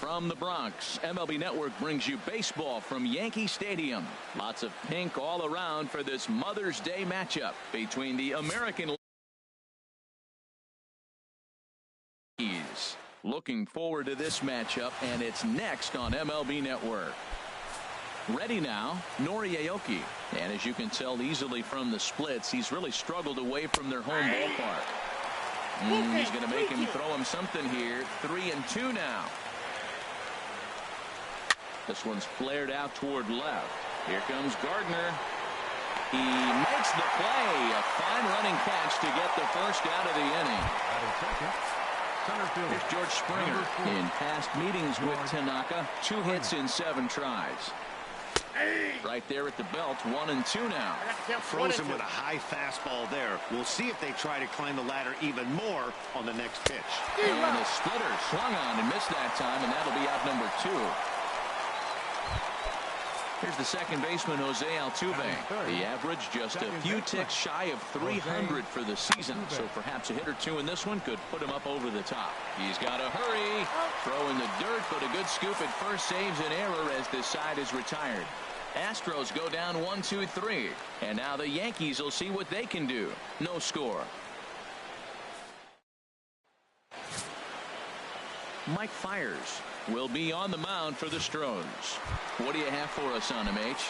From the Bronx, MLB Network brings you baseball from Yankee Stadium. Lots of pink all around for this Mother's Day matchup between the American Leagues. Looking forward to this matchup, and it's next on MLB Network. Ready now, Noriaoki. And as you can tell easily from the splits, he's really struggled away from their home ballpark. He's going to make him throw him something here. 3-2 now. This one's flared out toward left. Here comes Gardner. He makes the play. A fine running catch to get the first out of the inning. Here's George Springer. In past meetings with Tanaka, 2 hits in 7 tries. Right there at the belt, 1-2 now. Frozen with a high fastball there. We'll see if they try to climb the ladder even more on the next pitch. And a splitter swung on and missed that time, and that'll be out number 2. Here's the second baseman, Jose Altuve. The average just a few ticks shy of 300 for the season, so perhaps a hit or 2 in this one could put him up over the top. He's got to hurry. Throw in the dirt, but a good scoop at first saves an error as this side is retired. Astros go down 1-2-3, and now the Yankees will see what they can do. No score. Mike Fiers will be on the mound for the Stros. What do you have for us on him, H?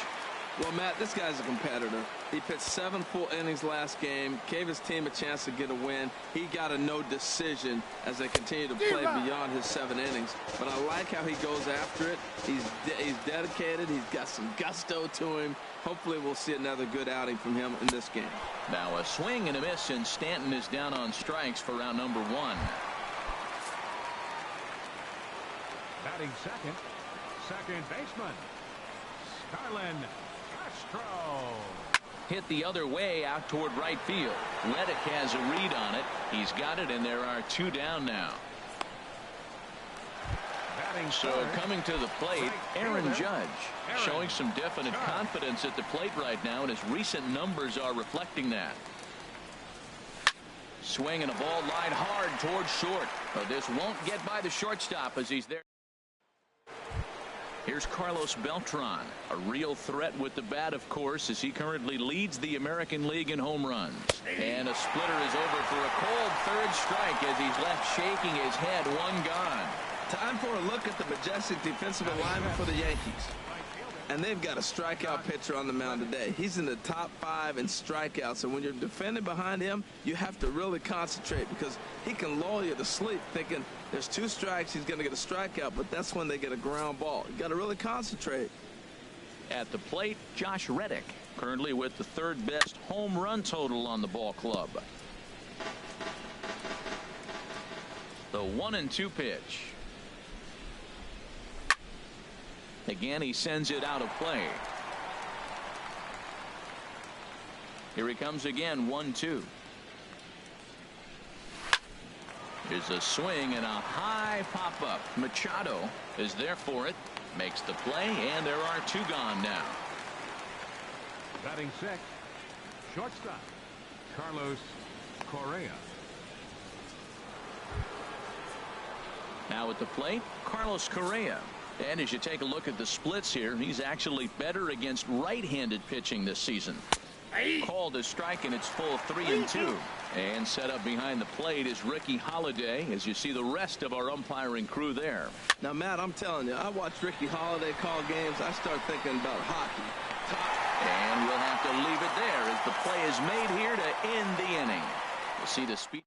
Well, Matt, this guy's a competitor. He pitched 7 full innings last game, gave his team a chance to get a win. He got a no decision as they continue to play beyond his 7 innings. But I like how he goes after it. He's dedicated. He's got some gusto to him. Hopefully we'll see another good outing from him in this game. Now a swing and a miss, and Stanton is down on strikes for round number 1. Batting second baseman, Starlin Castro. Hit the other way out toward right field. Reddick has a read on it. He's got it, and there are 2 down now. So coming to the plate, Aaron Judge, showing some definite confidence at the plate right now, and his recent numbers are reflecting that. Swinging a ball line hard towards short. But this won't get by the shortstop as he's there. Here's Carlos Beltran, a real threat with the bat, of course, as he currently leads the American League in home runs. And a splitter is over for a cold 3rd strike as he's left shaking his head. 1 gone. Time for a look at the majestic defensive alignment for the Yankees. And they've got a strikeout pitcher on the mound today. He's in the top 5 in strikeouts. So when you're defending behind him, you have to really concentrate because he can lull you to sleep thinking there's 2 strikes, he's going to get a strikeout, but that's when they get a ground ball. You got to really concentrate. At the plate, Josh Reddick, currently with the 3rd best home run total on the ball club. The 1-2 pitch. Again, he sends it out of play. Here he comes again, 1-2. Here's a swing and a high pop-up. Machado is there for it. Makes the play, and there are 2 gone now. Batting 6th, shortstop, Carlos Correa. Now at the plate, Carlos Correa. And as you take a look at the splits here, he's actually better against right-handed pitching this season. Called a strike, and it's full 3-2. And set up behind the plate is Ricky Holiday, as you see the rest of our umpiring crew there. Now, Matt, I'm telling you, I watch Ricky Holiday call games. I start thinking about hockey. And we'll have to leave it there as the play is made here to end the inning. We'll see the speed.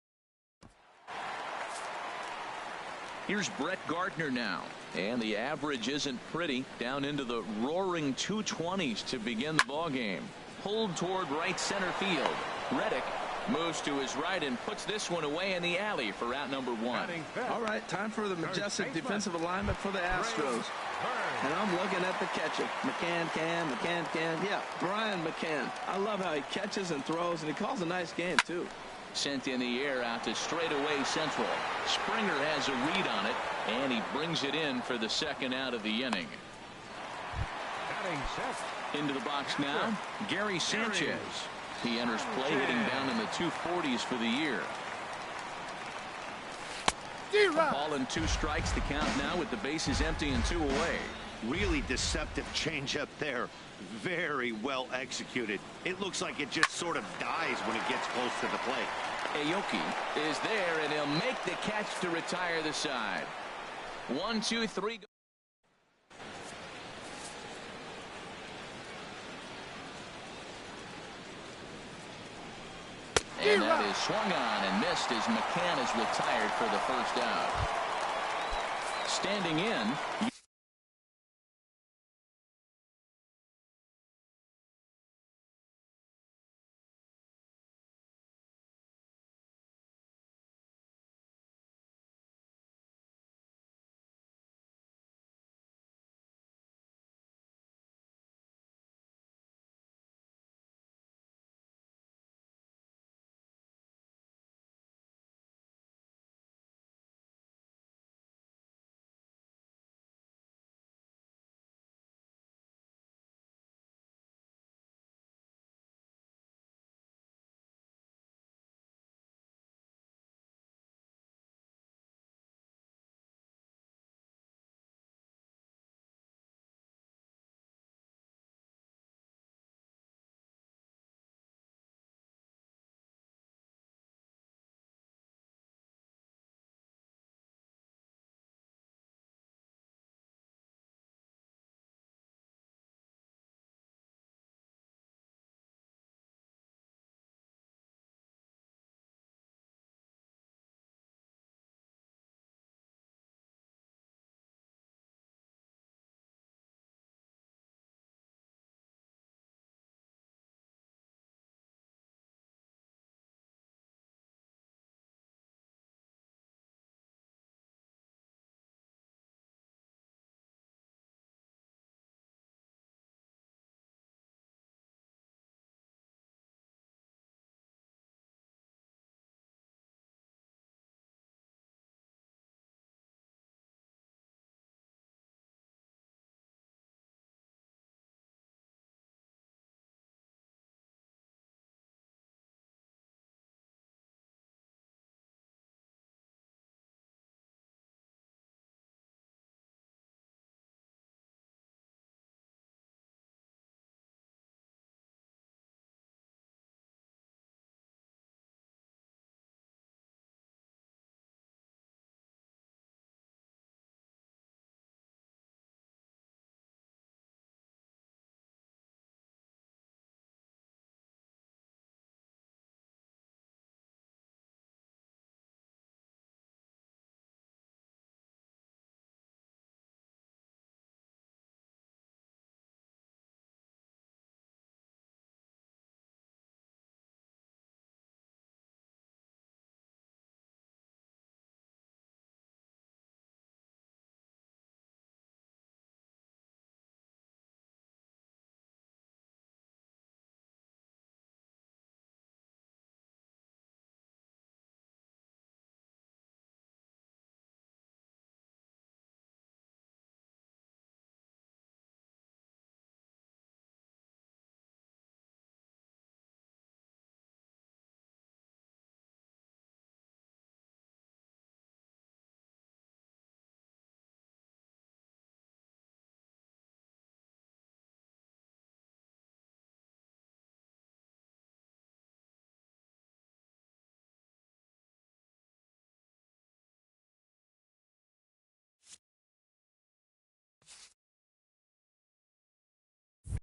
Here's Brett Gardner now. And the average isn't pretty, down into the roaring 220s to begin the ball game. Pulled toward right center field. Reddick moves to his right and puts this one away in the alley for out number 1. All right, time for the majestic defensive alignment for the Astros. And I'm looking at the catcher. McCann. Yeah, Brian McCann. I love how he catches and throws, and he calls a nice game, too. Sent in the air out to straightaway central. Springer has a read on it, and he brings it in for the 2nd out of the inning. Into the box now, Gary Sanchez. He enters play hitting down in the 240s for the year. A ball and 2 strikes, the count now with the bases empty and 2 away. Really deceptive changeup there. Very well executed. It looks like it just sort of dies when it gets close to the plate. Aoki is there, and he'll make the catch to retire the side. 1, 2, 3. And that is swung on and missed as McCann is retired for the first out. Standing in.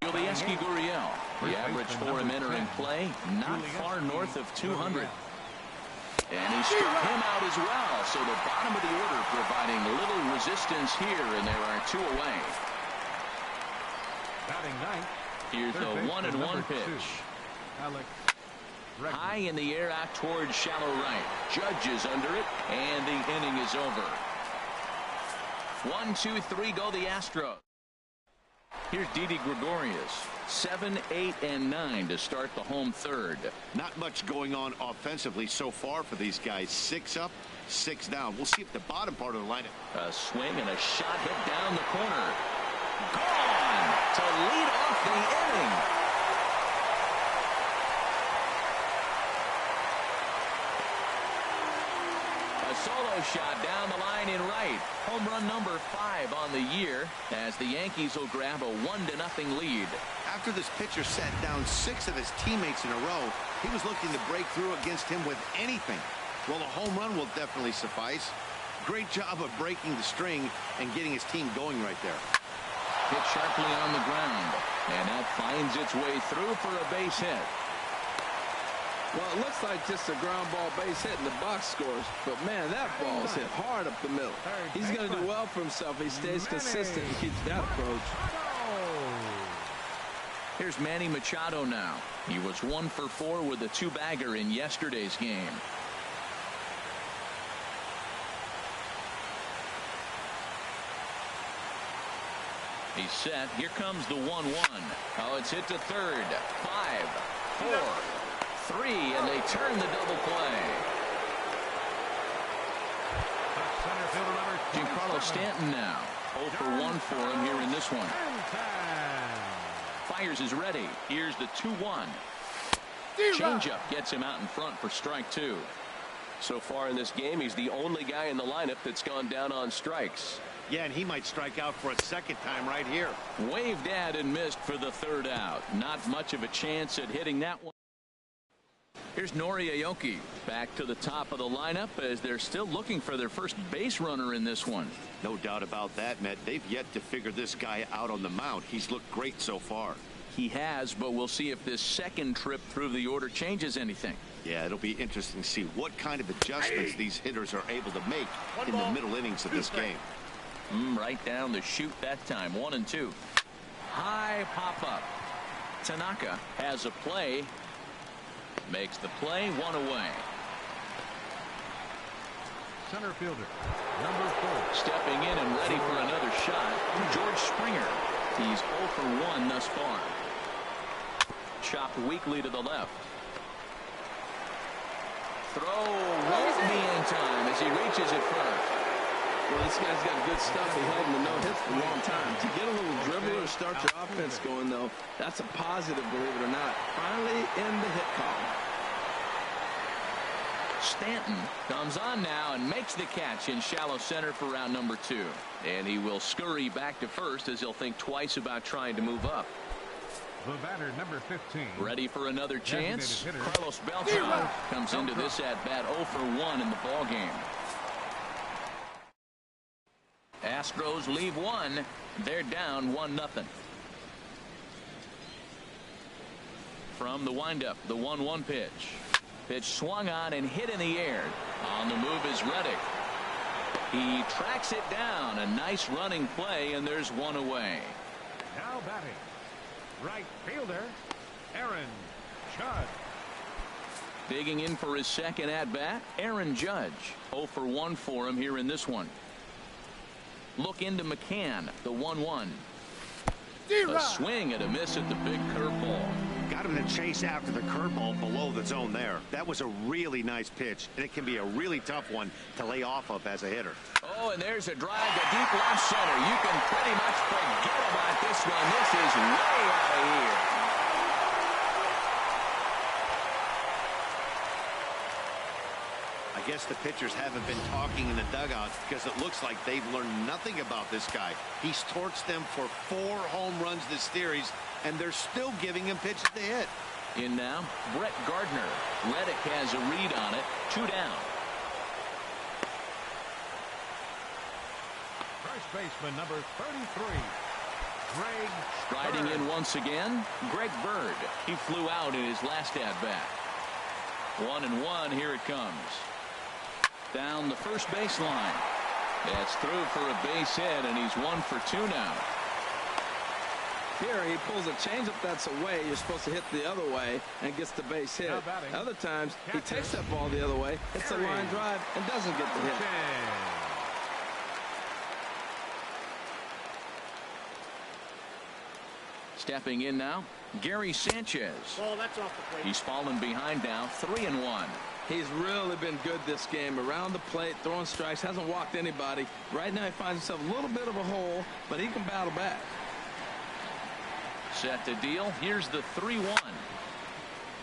Yulieski Gurriel, the average for him entering play, not far north of 200. And he struck him out as well. So the bottom of the order providing little resistance here, and there are 2 away. Batting ninth. Here's the 1-1 pitch. High in the air out towards shallow right. Judge is under it, and the inning is over. 1, 2, 3 go the Astros. Here's Didi Gregorius. 7, 8, and 9 to start the home third. Not much going on offensively so far for these guys. 6 up, 6 down. We'll see if the bottom part of the lineup. A swing and a shot hit down the corner. Gone to lead off the inning. A solo shot down the line in right. Home run number 5 on the year as the Yankees will grab a 1-0 lead. After this pitcher sat down 6 of his teammates in a row, he was looking to break through against him with anything. Well, a home run will definitely suffice. Great job of breaking the string and getting his team going right there. Hit sharply on the ground, and that finds its way through for a base hit. Well, it looks like just a ground ball base hit and the box scores, but man, that ball is hit hard up the middle. He's going to do well for himself. He stays consistent and keeps that approach. Here's Manny Machado now. He was 1 for 4 with a 2-bagger in yesterday's game. He's set. Here comes the 1-1. Oh, it's hit to third. 5, 4, 3, and they turn the double play. Giancarlo Stanton now. 0 for 1 for him here in this one. Fires is ready. Here's the 2-1. Changeup gets him out in front for strike 2. So far in this game, he's the only guy in the lineup that's gone down on strikes. Yeah, and he might strike out for a second time right here. Waved at and missed for the 3rd out. Not much of a chance at hitting that one. Here's Nori Aoki back to the top of the lineup as they're still looking for their first base runner in this one. No doubt about that, Matt. They've yet to figure this guy out on the mound. He's looked great so far. He has, but we'll see if this second trip through the order changes anything. Yeah, it'll be interesting to see what kind of adjustments these hitters are able to make in the middle innings of this game. Right down the chute that time. 1-2. High pop up. Tanaka has a play. Makes the play. 1 away. Center fielder, number 4. Stepping in and ready for another shot. George Springer. He's 0 for 1 thus far. Chopped weakly to the left. Throw won't be in time as he reaches it first. Well, this guy's got good stuff. He held him to no hits for a long time. To get a little dribbler to start your offense going, though, that's a positive, believe it or not. Finally in the hit column. Stanton comes on now and makes the catch in shallow center for round number 2. And he will scurry back to first as he'll think twice about trying to move up. The batter, number 15. Ready for another chance. Carlos Beltran comes into this at bat 0 for 1 in the ball game. Astros leave 1. They're down 1-0. From the windup, the 1-1 pitch. Pitch swung on and hit in the air. On the move is Reddick. He tracks it down. A nice running play, and there's 1 away. Now batting, right fielder, Aaron Judge. Digging in for his second at-bat, Aaron Judge. 0 for 1 for him here in this one. Look into McCann, the 1-1. A swing and a miss at the big curveball. Got him to chase after the curveball below the zone there. That was a really nice pitch, and it can be a really tough one to lay off of as a hitter. Oh, and there's a drive to deep left center. You can pretty much forget about this one. This is way out of here. I guess the pitchers haven't been talking in the dugout because it looks like they've learned nothing about this guy. He's torched them for 4 home runs this series, and they're still giving him pitches to hit. In now, Brett Gardner. Reddick has a read on it. 2 down. First baseman, number 33. Greg Striding Bird. in once again, Greg Bird. He flew out in his last at-bat. 1-1, here it comes. Down the first baseline. That's through for a base hit, and he's 1 for 2 now. Here he pulls a changeup that's away. You're supposed to hit the other way and gets the base hit. Other times he takes that ball the other way, hits a line drive, and doesn't get the hit. Stepping in now, Gary Sanchez. He's fallen behind now, 3-1. He's really been good this game. Around the plate, throwing strikes, hasn't walked anybody. Right now he finds himself a little bit of a hole, but he can battle back. Set to deal. Here's the 3-1.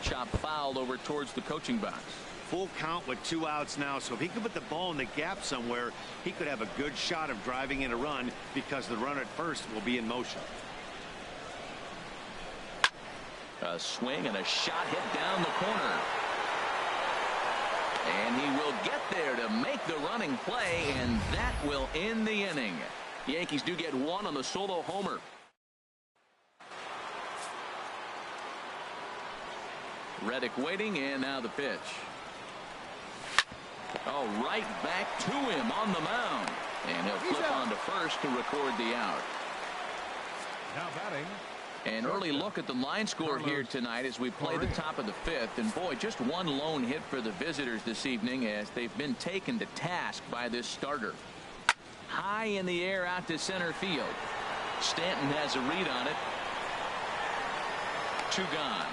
Chop foul over towards the coaching box. full count with 2 outs now, so if he could put the ball in the gap somewhere, he could have a good shot of driving in a run because the runner at first will be in motion. A swing and a shot hit down the corner. And he will get there to make the running play, and that will end the inning. The Yankees do get one on the solo homer. Reddick waiting, and now the pitch. Oh, right back to him on the mound. And he'll flip on to first to record the out. Now batting. An early look at the line score here tonight as we play the top of the 5th. And boy, just one lone hit for the visitors this evening as they've been taken to task by this starter. High in the air out to center field. Stanton has a read on it. 2 gone.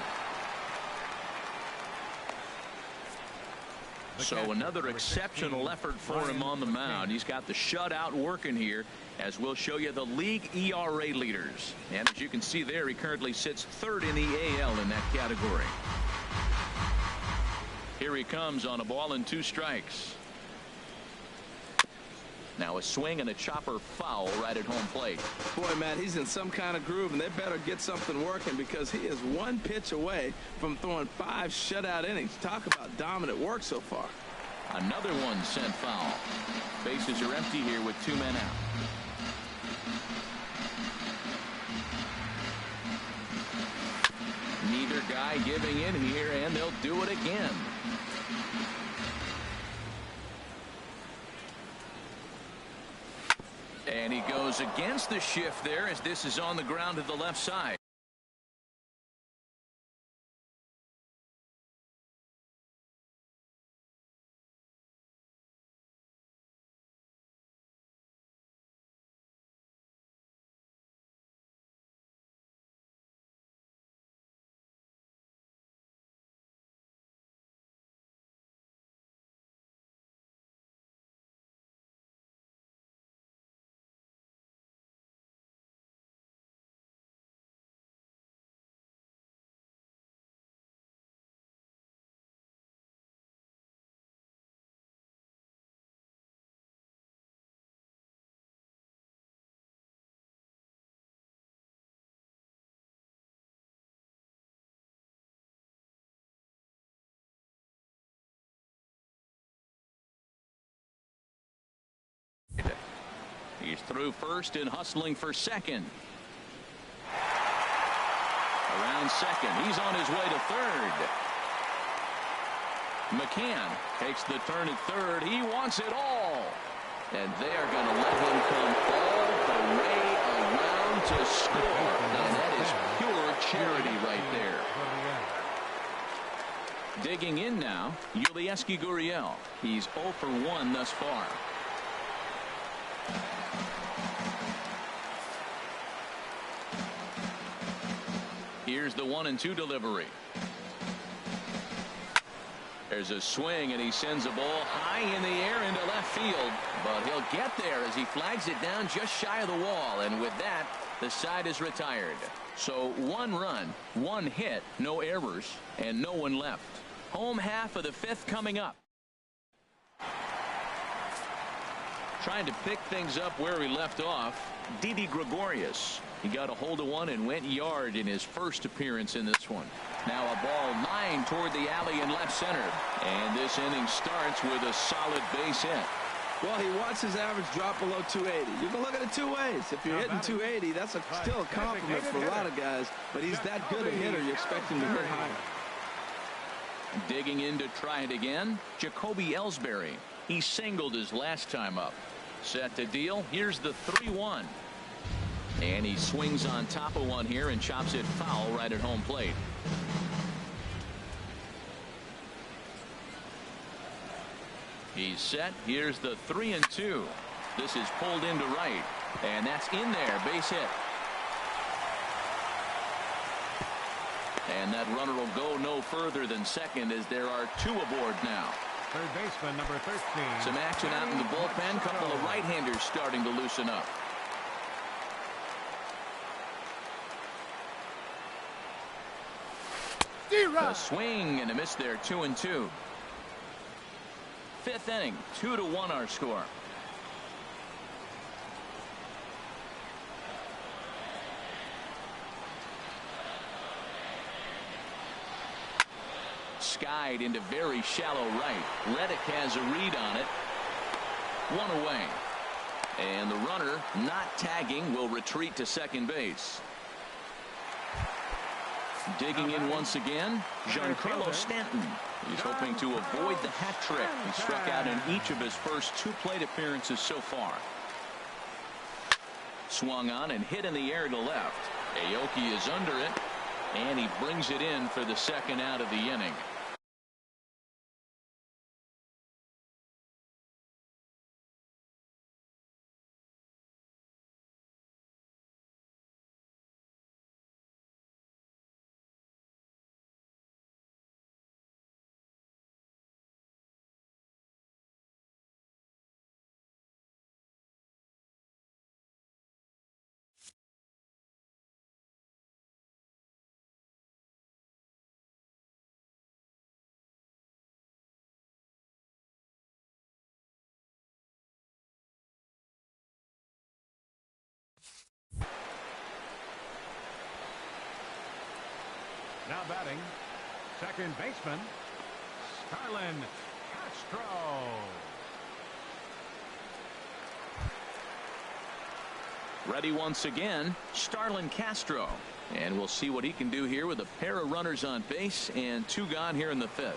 So another exceptional effort for him on the mound. He's got the shutout working here, as we'll show you the league ERA leaders. And as you can see there, he currently sits 3rd in the AL in that category. Here he comes on a ball and 2 strikes. Now a swing and a chopper foul right at home plate. Boy, Matt, he's in some kind of groove, and they better get something working because he is 1 pitch away from throwing 5 shutout innings. Talk about dominant work so far. Another one sent foul. Bases are empty here with 2 men out. Neither guy giving in here, and they'll do it again. And he goes against the shift there as this is on the ground to the left side. He's through first and hustling for second. Around second. He's on his way to third. McCann takes the turn at third. He wants it all. And they are going to let him come all the way around to score. And that is pure charity right there. Digging in now, Yulieski Gurriel. He's 0 for 1 thus far. Here's the 1-2 delivery. There's a swing, and he sends a ball high in the air into left field, but he'll get there as he flags it down just shy of the wall, and with that, the side is retired. So 1 run, 1 hit, no errors, and no one left. Home half of the 5th coming up. Trying to pick things up where he left off, Didi Gregorius. He got a hold of one and went yard in his first appearance in this one. Now a ball line toward the alley in left center. And this inning starts with a solid base hit. Well, he wants his average drop below 280. You can look at it 2 ways. If you're hitting 280, that's still a compliment for a lot of guys. But he's that good a hitter, you expect him to hit higher. Digging in to try it again, Jacoby Ellsbury. He singled his last time up. Set to deal. Here's the 3-1. And he swings on top of one here and chops it foul right at home plate. He's set. Here's the 3-2. This is pulled into right. And that's in there. Base hit. And that runner will go no further than second as there are 2 aboard now. Third baseman, number 13. Some action out in the bullpen. Couple of right-handers starting to loosen up. A swing and a miss there. 2-2. fifth inning. 2-1 our score. Skied into very shallow right. Reddick has a read on it. One away. And the runner, not tagging, will retreat to second base. Digging in once again, Giancarlo Stanton. He's hoping to avoid the hat trick. He struck out in each of his first 2 plate appearances so far. Swung on and hit in the air to left. Aoki is under it, and he brings it in for the second out of the inning. Now batting, second baseman, Starlin Castro. Ready once again, Starlin Castro. And we'll see what he can do here with a pair of runners on base and 2 gone here in the 5th.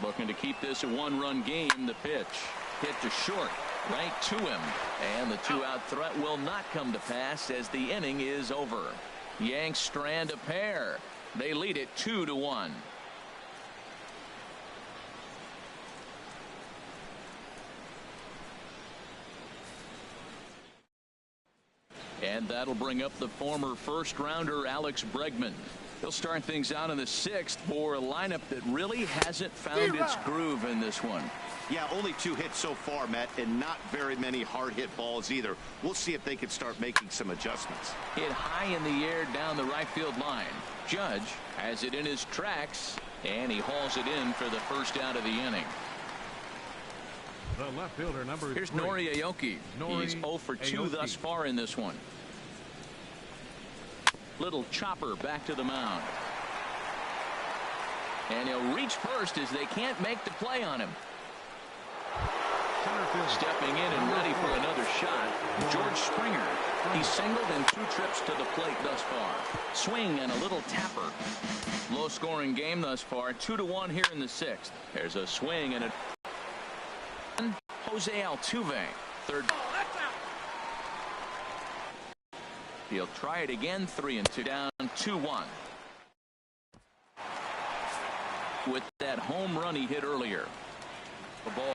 Looking to keep this a 1-run game. The pitch hit to short, right to him, and the 2-out threat will not come to pass as the inning is over. Yanks strand a pair. They lead it 2-1. And that'll bring up the former first-rounder Alex Bregman. He'll start things out in the 6th for a lineup that really hasn't found its groove in this one. Yeah, only 2 hits so far, Matt, and not very many hard hit balls either. We'll see if they can start making some adjustments. Hit high in the air down the right field line. Judge has it in his tracks, and he hauls it in for the first out of the inning. The left fielder, number 3. Here's Nori Aoki. He's 0 for 2 thus far in this one. Little chopper back to the mound. And he'll reach first as they can't make the play on him. Stepping in and ready for another shot, George Springer. He's singled in 2 trips to the plate thus far. Swing and a little tapper. Low scoring game thus far. 2-1 here in the 6th. There's a swing and a Jose Altuve. Third. He'll try it again. 3-2 down. 2-1. With that home run he hit earlier. The ball.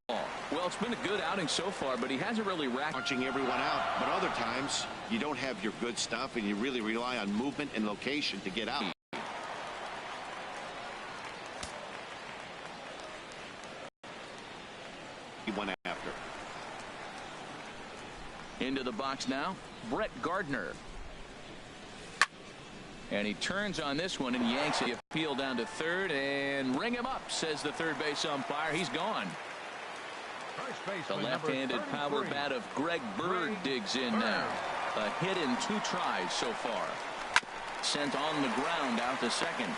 Well, it's been a good outing so far, but he hasn't really racked. Punching everyone out, but other times you don't have your good stuff and you really rely on movement and location to get out. He went after. Into the box now, Brett Gardner. And he turns on this one and yanks the appeal down to third and ring him up, says the third base umpire. He's gone. The left-handed power bat of Greg Bird digs in now. A hit in 2 tries so far. Sent on the ground out to second.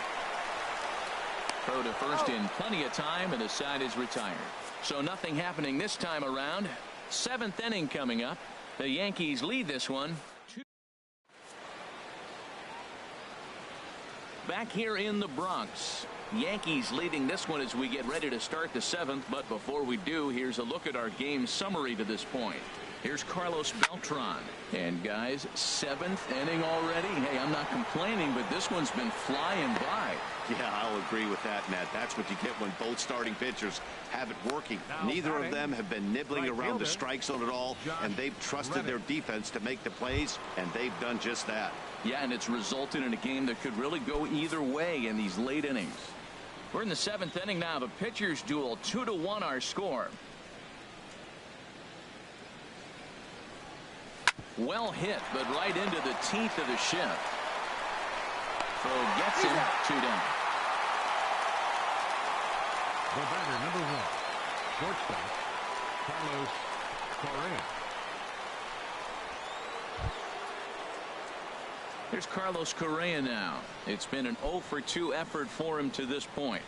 Throw to first in plenty of time, and the side is retired. So nothing happening this time around. 7th inning coming up. The Yankees lead this one. Back here in the Bronx. Yankees leading this one as we get ready to start the 7th. But before we do, here's a look at our game summary to this point. Here's Carlos Beltran. And guys, 7th inning already. Hey, I'm not complaining, but this one's been flying by. Yeah, I'll agree with that, Matt. That's what you get when both starting pitchers have it working. Neither of them have been nibbling around the strike zone at all, and they've trusted their defense to make the plays, and they've done just that. Yeah, and it's resulted in a game that could really go either way in these late innings. We're in the 7th inning now. The pitchers duel. 2-1 our score. Well hit, but right into the teeth of the shift. Throw gets him. 2 down. The batter, number 1, shortstop, Carlos Correa. Here's Carlos Correa now. It's been an 0 for 2 effort for him to this point.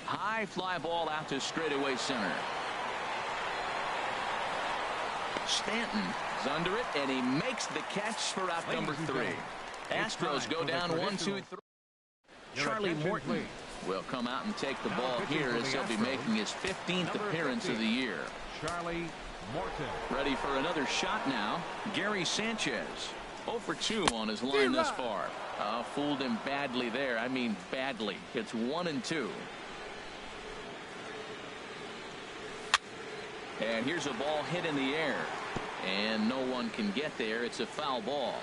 High fly ball out to straightaway center. Stanton is under it, and he makes the catch for out number 3. Astros go down 1-2-3. Charlie Morton will come out and take the ball here as he'll be making his 15th appearance of the year. Charlie Morton. Ready for another shot now. Gary Sanchez 0 for 2 on his line thus far. Fooled him badly there. I mean badly. It's 1-2. And here's a ball hit in the air, and no one can get there. It's a foul ball.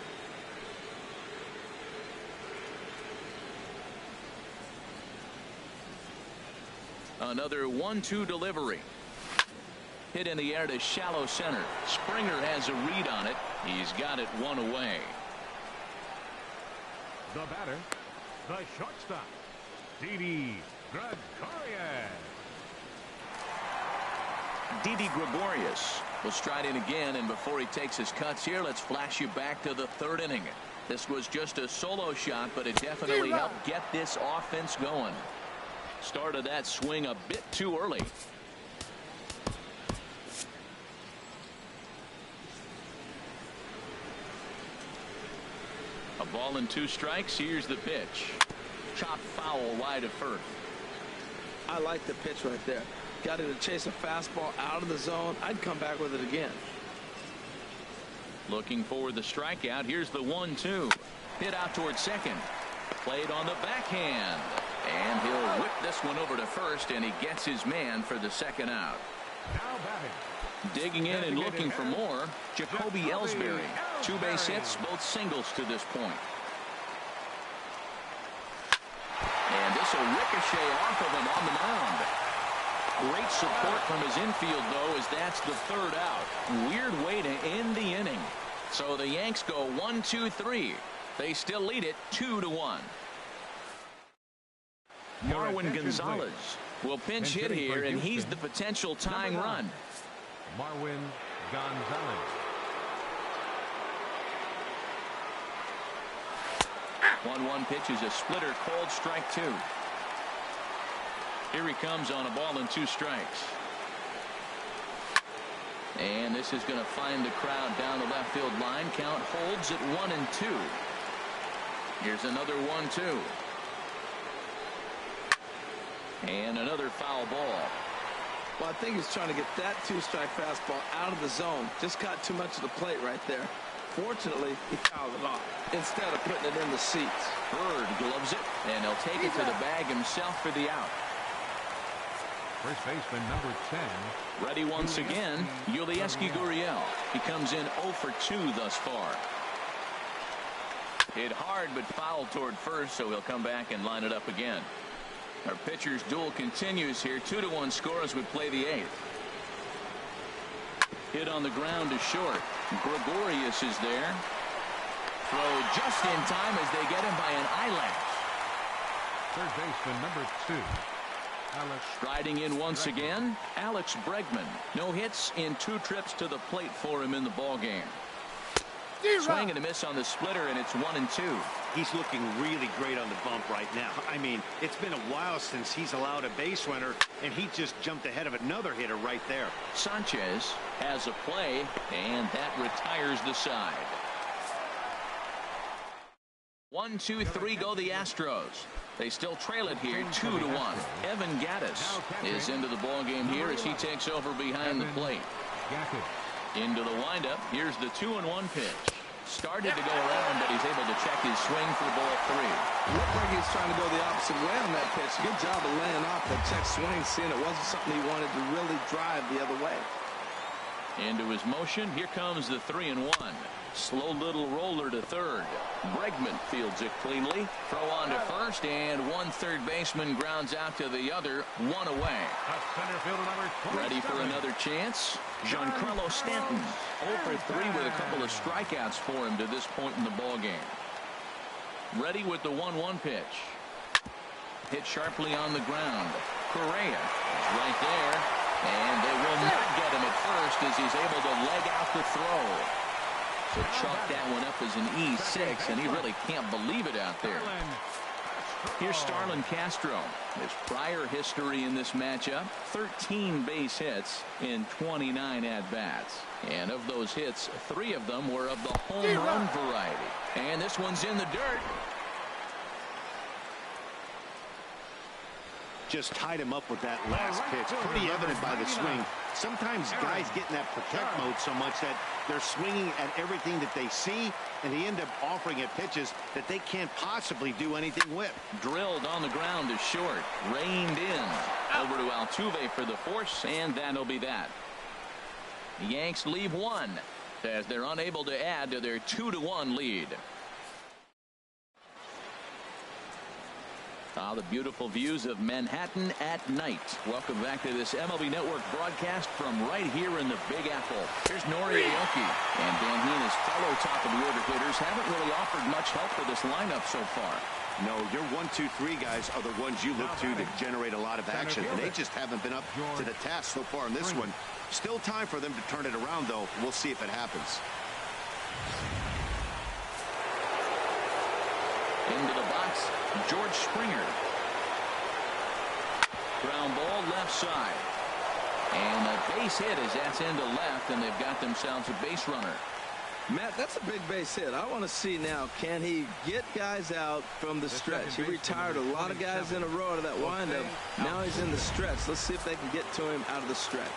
Another 1-2 delivery. Hit in the air to shallow center. Springer has a read on it. He's got it 1 away. The batter, the shortstop, Didi Gregorius. Didi Gregorius will stride in again, and before he takes his cuts here, let's flash you back to the 3rd inning. This was just a solo shot, but it definitely helped get this offense going. Started that swing a bit too early. A ball and 2 strikes. Here's the pitch. Chop foul wide of first. I like the pitch right there. Got it to chase a fastball out of the zone. I'd come back with it again. Looking for the strikeout. Here's the 1-2. Hit out towards second. Played on the backhand. And he'll whip this one over to first, and he gets his man for the 2nd out. Now batting. Digging in and looking for more, Jacoby Ellsbury. 2 base hits, both singles to this point. And this will ricochet off of him on the mound. Great support from his infield, though, as that's the 3rd out. Weird way to end the inning. So the Yanks go 1-2-3. They still lead it 2-1. Marwin Gonzalez will pinch hit here, and he's the potential tying run. Marwin Gonzalez. 1-1 pitch is a splitter, called strike 2. Here he comes on a ball and 2 strikes. And this is going to find the crowd down the left field line. Count holds at 1-2. Here's another 1-2. And another foul ball. Well, I think he's trying to get that 2-strike fastball out of the zone. Just got too much of the plate right there. Fortunately, he fouled it off instead of putting it in the seats. Bird gloves it, and he'll take it to the bag himself for the out. First baseman number 10. Ready once again, Yulieski Gurriel. He comes in 0 for 2 thus far. Hit hard but fouled toward first, so he'll come back and line it up again. Our pitcher's duel continues here. 2-1 score as we play the 8th. Hit on the ground to short. Gregorius is there. Throw just in time as they get him by an eyelash. Third baseman number 2. Alex Striding in once again, Alex Bregman. No hits in 2 trips to the plate for him in the ballgame. Swing and a miss on the splitter, and it's 1-2. He's looking really great on the bump right now. I mean, it's been a while since he's allowed a base runner, and he just jumped ahead of another hitter right there. Sanchez has a play, and that retires the side. 1-2-3 go the Astros. They still trail it here 2-1. Evan Gattis is into the ball game here as he takes over behind the plate. Into the windup. Here's the 2-1 pitch. Started to go around, but he's able to check his swing for ball 3. Looked like he's trying to go the opposite way on that pitch. Good job of laying off that check swing, seeing it wasn't something he wanted to really drive the other way. Into his motion. Here comes the 3-1. Slow little roller to third. Bregman fields it cleanly. Throw on to first, and one third baseman grounds out to the other. One away. Ready for another chance. Giancarlo Stanton. 0 for 3 with a couple of strikeouts for him to this point in the ball game. Ready with the 1-1 pitch. Hit sharply on the ground. Correa is right there. And they will not get him at first as he's able to leg out the throw. So chalk that one up as an E6, and he really can't believe it out there. Here's Starlin Castro. His prior history in this matchup, 13 base hits in 29 at-bats. And of those hits, 3 of them were of the home run variety. And this one's in the dirt. Just tied him up with that last pitch. Pretty evident by the swing. Sometimes guys get in that protect mode so much that they're swinging at everything that they see, and they end up offering at pitches that they can't possibly do anything with. Drilled on the ground to short. Reined in. Over to Altuve for the force, and that'll be that. The Yanks leave one as they're unable to add to their 2-1 lead. The beautiful views of Manhattan at night. Welcome back to this MLB Network broadcast from right here in the Big Apple. Here's Nori Aoki. And Dan Heen, his fellow top-of-the-order hitters, haven't really offered much help for this lineup so far. No, your 1, 2, 3 guys are the ones you look to generate a lot of action. And they just haven't been up to the task so far in this one. Still time for them to turn it around, though. We'll see if it happens. Into the box, George Springer. Ground ball left side. And a base hit as that's into left, and they've got themselves a base runner. Matt, that's a big base hit. I want to see now, can he get guys out from the stretch? He retired a lot of guys in a row out of that windup. Now he's in the stretch. Let's see if they can get to him out of the stretch.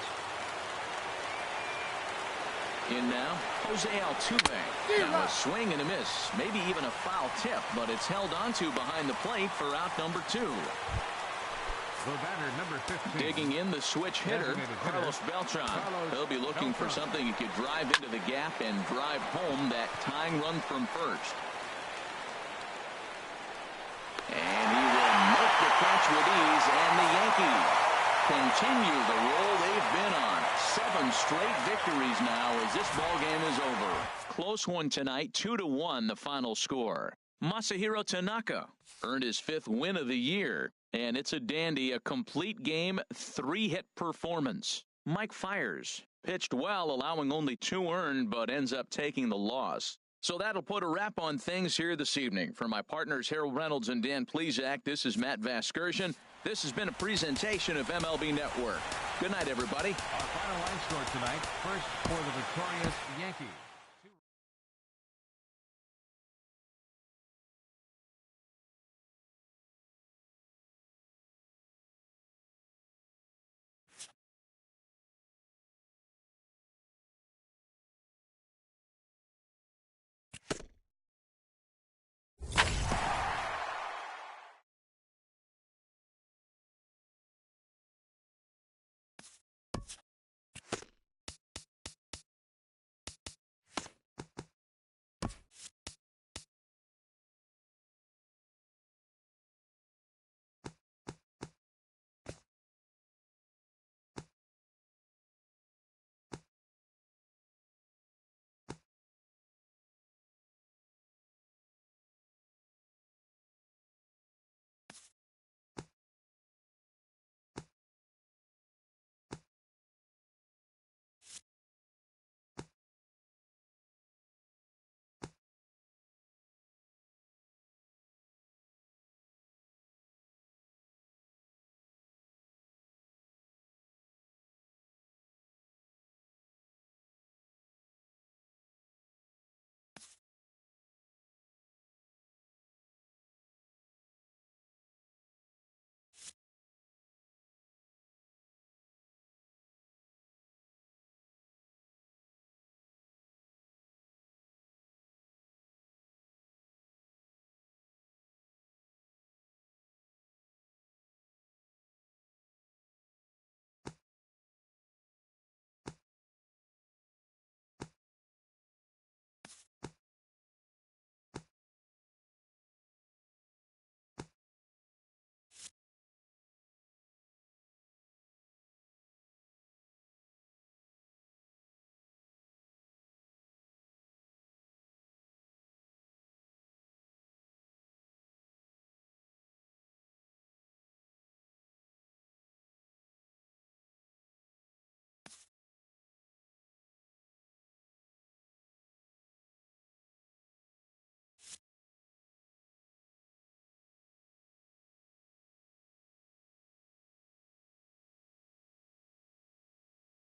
In now, Jose Altuve. Now a swing and a miss. Maybe even a foul tip, but it's held onto behind the plate for out number 2. The batter, number 15. Digging in the switch hitter, Carlos Beltran. He'll be looking for something he could drive into the gap and drive home that tying run from first. And he will make the catch with ease, and the Yankees continue the roll they've been on. 7 straight victories now as this ball game is over. Close one tonight, 2-1 the final score. Masahiro Tanaka earned his 5th win of the year, and it's a dandy, a complete game, 3-hit performance. Mike Fiers pitched well, allowing only 2 earned, but ends up taking the loss. So that'll put a wrap on things here this evening. For my partners Harold Reynolds and Dan Plesac, this is Matt Vasgersian. This has been a presentation of MLB Network. Good night, everybody. Our final line score tonight, first for the victorious Yankees.